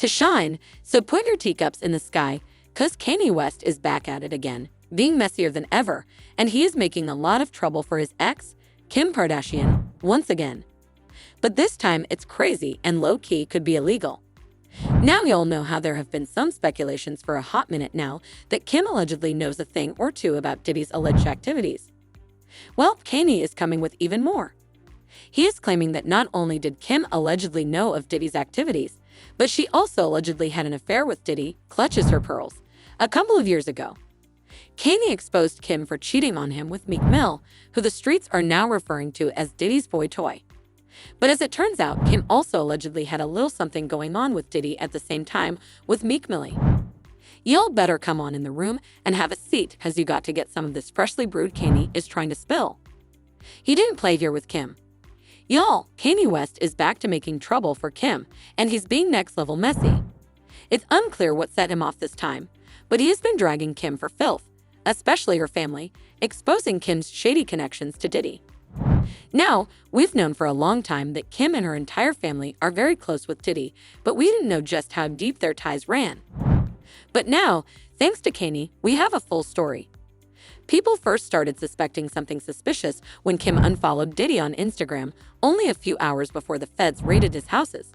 to shine, so put your teacups in the sky, cause Kanye West is back at it again, being messier than ever, and he is making a lot of trouble for his ex, Kim Kardashian, once again. But this time it's crazy and low-key could be illegal. Now you'll know how there have been some speculations for a hot minute now that Kim allegedly knows a thing or two about Diddy's alleged activities. Well, Kanye is coming with even more. He is claiming that not only did Kim allegedly know of Diddy's activities, but she also allegedly had an affair with Diddy, clutches her pearls, a couple of years ago. Kanye exposed Kim for cheating on him with Meek Mill, who the streets are now referring to as Diddy's boy toy. But as it turns out, Kim also allegedly had a little something going on with Diddy at the same time with Meek Mill. Y'all better come on in the room and have a seat, cause you got to get some of this freshly brewed Kanye is trying to spill. He didn't play here with Kim. Y'all, Kanye West is back to making trouble for Kim, and he's being next level messy. It's unclear what set him off this time, but he has been dragging Kim for filth, especially her family, exposing Kim's shady connections to Diddy. Now, we've known for a long time that Kim and her entire family are very close with Diddy, but we didn't know just how deep their ties ran. But now, thanks to Kanye, we have a full story. People first started suspecting something suspicious when Kim unfollowed Diddy on Instagram only a few hours before the feds raided his houses.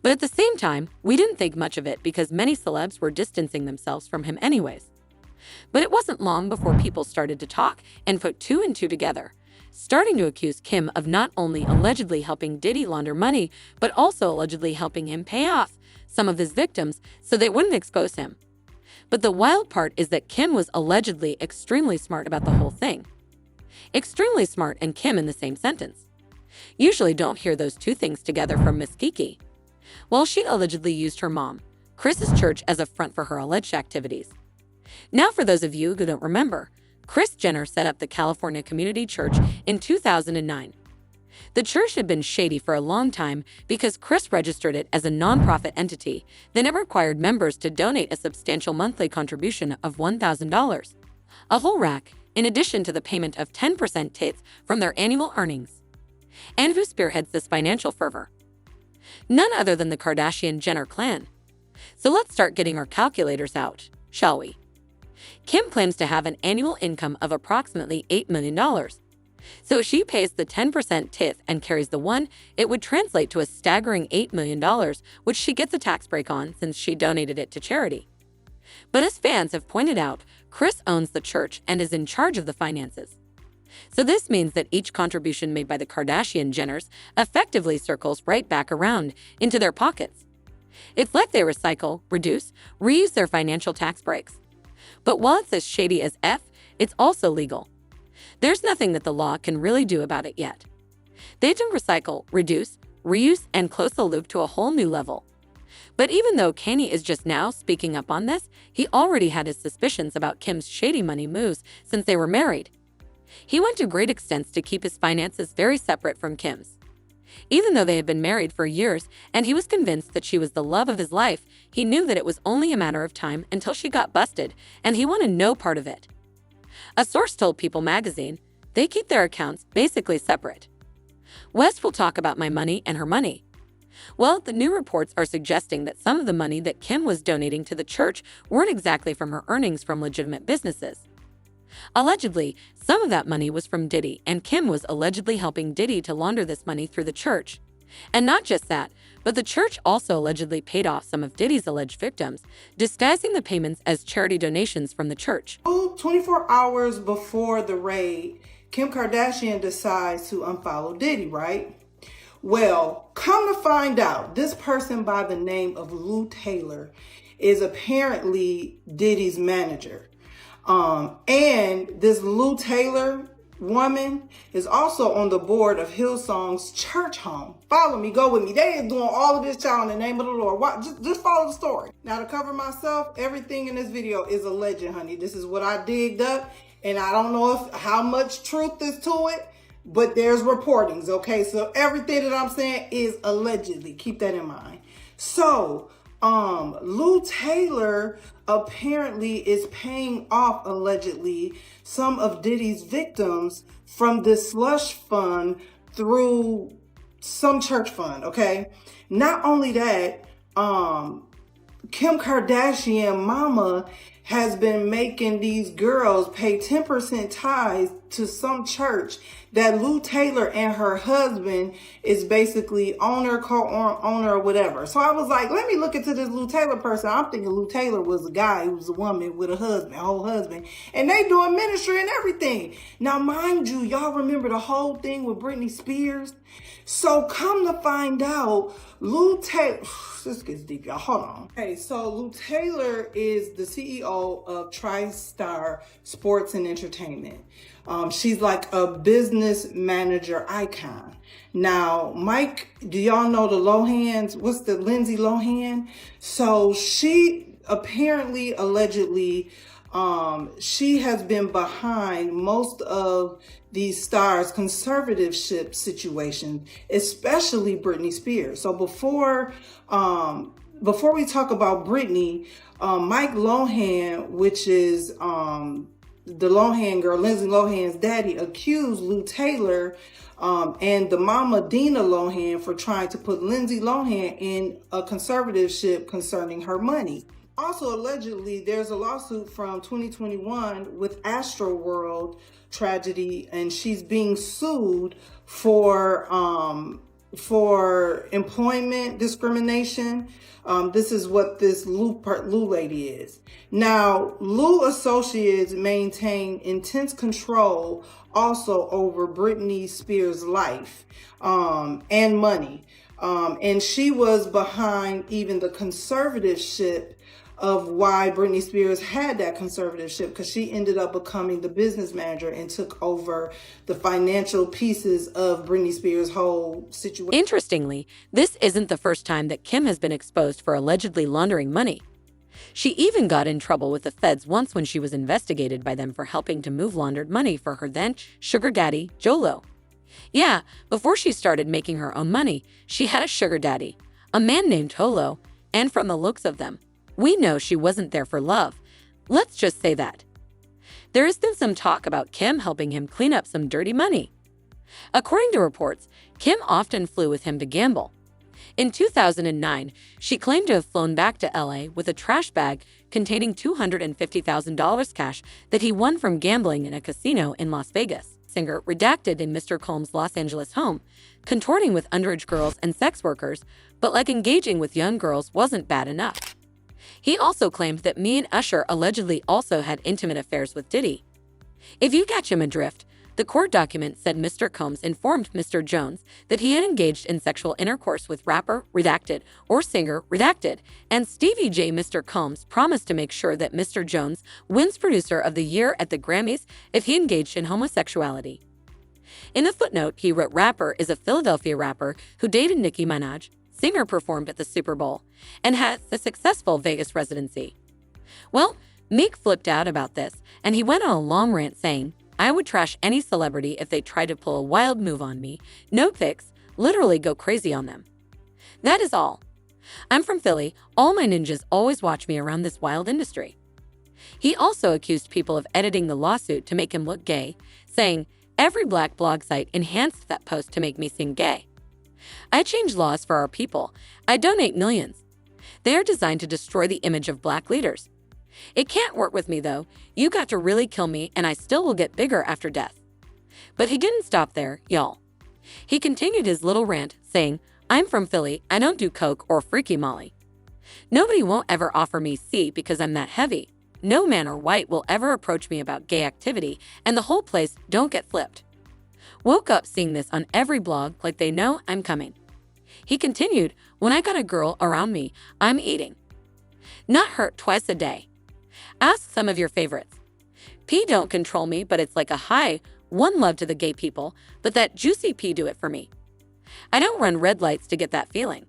But at the same time, we didn't think much of it because many celebs were distancing themselves from him anyways. But it wasn't long before people started to talk and put two and two together, starting to accuse Kim of not only allegedly helping Diddy launder money, but also allegedly helping him pay off some of his victims so they wouldn't expose him. But the wild part is that Kim was allegedly extremely smart about the whole thing. Extremely smart and Kim in the same sentence. Usually don't hear those two things together from Miss Kiki. Well, she allegedly used her mom, Chris's church, as a front for her alleged activities. Now, for those of you who don't remember, Kris Jenner set up the California Community Church in 2009. The church had been shady for a long time because Kris registered it as a nonprofit entity, then it required members to donate a substantial monthly contribution of $1,000, a whole rack, in addition to the payment of 10% tithes from their annual earnings. And who spearheads this financial fervor? None other than the Kardashian-Jenner clan. So let's start getting our calculators out, shall we? Kim claims to have an annual income of approximately $8 million. So if she pays the 10% tithe and carries the one, it would translate to a staggering $8 million, which she gets a tax break on since she donated it to charity. But as fans have pointed out, Kris owns the church and is in charge of the finances. So this means that each contribution made by the Kardashian-Jenners effectively circles right back around into their pockets. It's like they recycle, reduce, reuse their financial tax breaks. But while it's as shady as F, it's also legal. There's nothing that the law can really do about it yet. They do recycle, reduce, reuse, and close the loop to a whole new level. But even though Kanye is just now speaking up on this, he already had his suspicions about Kim's shady money moves since they were married. He went to great extents to keep his finances very separate from Kim's. Even though they had been married for years and he was convinced that she was the love of his life, he knew that it was only a matter of time until she got busted, and he wanted no part of it. A source told People magazine, they keep their accounts basically separate. West will talk about my money and her money. Well, the new reports are suggesting that some of the money that Kim was donating to the church weren't exactly from her earnings from legitimate businesses. Allegedly, some of that money was from Diddy, and Kim was allegedly helping Diddy to launder this money through the church. And not just that, but the church also allegedly paid off some of Diddy's alleged victims, disguising the payments as charity donations from the church. 24 hours before the raid, Kim Kardashian decides to unfollow Diddy, right? Well, come to find out, this person by the name of Lou Taylor is apparently Diddy's manager. And this Lou Taylor woman is also on the board of Hillsong's church home. Follow me, go with me. They is doing all of this, child, in the name of the Lord. Just follow the story. Now, to cover myself, everything in this video is a legend, honey. This is what I digged up, and I don't know how much truth is to it, but there's reportings, okay? So everything that I'm saying is allegedly. Keep that in mind. So, Lou Taylor apparently is paying off, allegedly, some of Diddy's victims from this slush fund through some church fund, okay? Not only that, Kim Kardashian mama has been making these girls pay 10% tithes to some church that Lou Taylor and her husband is basically owner, co-owner, or whatever. So I was like, let me look into this Lou Taylor person. I'm thinking Lou Taylor was a guy who was a woman with a husband, whole husband, and they doing ministry and everything. Now, mind you, y'all remember the whole thing with Britney Spears? So come to find out, Lou Taylor, this gets deep, y'all. Hold on. Okay, so Lou Taylor is the CEO of TriStar Sports and Entertainment. She's like a business manager icon. Now, Mike, do y'all know the Lohans? What's the Lindsay Lohan? So she apparently, allegedly, she has been behind most of these stars' conservatorship situations, especially Britney Spears. So before we talk about Britney, Mike Lohan, which is the Lohan girl, Lindsay Lohan's daddy, accused Lou Taylor and the mama Dina Lohan for trying to put Lindsay Lohan in a conservatorship concerning her money. Also, allegedly, there's a lawsuit from 2021 with Astroworld tragedy, and she's being sued for employment discrimination. This is what this Lou lady is. Now, Lou Associates maintain intense control also over Britney Spears' life and money. And she was behind even the conservatorship of why Britney Spears had that conservatorship, because she ended up becoming the business manager and took over the financial pieces of Britney Spears' whole situation. Interestingly, this isn't the first time that Kim has been exposed for allegedly laundering money. She even got in trouble with the feds once when she was investigated by them for helping to move laundered money for her then sugar daddy, Jolo. Yeah, before she started making her own money, she had a sugar daddy, a man named Holo, and from the looks of them, we know she wasn't there for love. Let's just say that. There has been some talk about Kim helping him clean up some dirty money. According to reports, Kim often flew with him to gamble. In 2009, she claimed to have flown back to LA with a trash bag containing $250,000 cash that he won from gambling in a casino in Las Vegas. Singer redacted in Mr. Combs' Los Angeles home, contorting with underage girls and sex workers, but like engaging with young girls wasn't bad enough. He also claimed that me and Usher allegedly also had intimate affairs with Diddy. If you catch him adrift, the court document said Mr. Combs informed Mr. Jones that he had engaged in sexual intercourse with rapper Redacted or singer Redacted, and Stevie J. Mr. Combs promised to make sure that Mr. Jones wins Producer of the Year at the Grammys if he engaged in homosexuality. In a footnote, he wrote rapper is a Philadelphia rapper who dated Nicki Minaj. Singer performed at the Super Bowl and has a successful Vegas residency. Well, Meek flipped out about this, and he went on a long rant saying, I would trash any celebrity if they tried to pull a wild move on me. No pics, literally go crazy on them. That is all. I'm from Philly. All my ninjas always watch me around this wild industry. He also accused people of editing the lawsuit to make him look gay, saying, every black blog site enhanced that post to make me seem gay. I change laws for our people. I donate millions. They are designed to destroy the image of black leaders. It can't work with me, though. You got to really kill me, and I still will get bigger after death. But he didn't stop there, y'all. He continued his little rant, saying, I'm from Philly. I don't do coke or freaky molly. Nobody won't ever offer me C because I'm that heavy. No man or white will ever approach me about gay activity, and the whole place don't get flipped. Woke up seeing this on every blog like they know I'm coming. He continued, when I got a girl around me, I'm eating. Not hurt twice a day. Ask some of your favorites. P don't control me, but it's like a high, one love to the gay people, but that juicy P do it for me. I don't run red lights to get that feeling.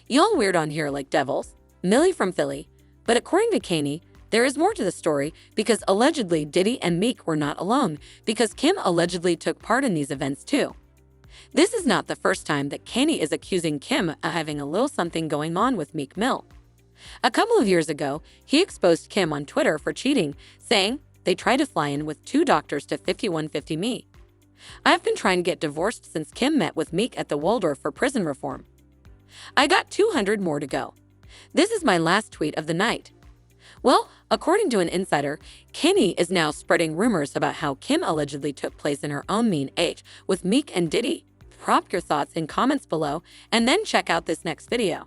Y'all weird on here like devils. Millie from Philly. But according to Kanye, there is more to the story because allegedly Diddy and Meek were not alone because Kim allegedly took part in these events too. This is not the first time that Kanye is accusing Kim of having a little something going on with Meek Mill. A couple of years ago, he exposed Kim on Twitter for cheating, saying they tried to fly in with 2 doctors to 5150 me. I've been trying to get divorced since Kim met with Meek at the Waldorf for prison reform. I got 200 more to go. This is my last tweet of the night. Well, according to an insider, Kanye is now spreading rumors about how Kim allegedly took place in her own mean age with Meek and Diddy. Drop your thoughts in comments below and then check out this next video.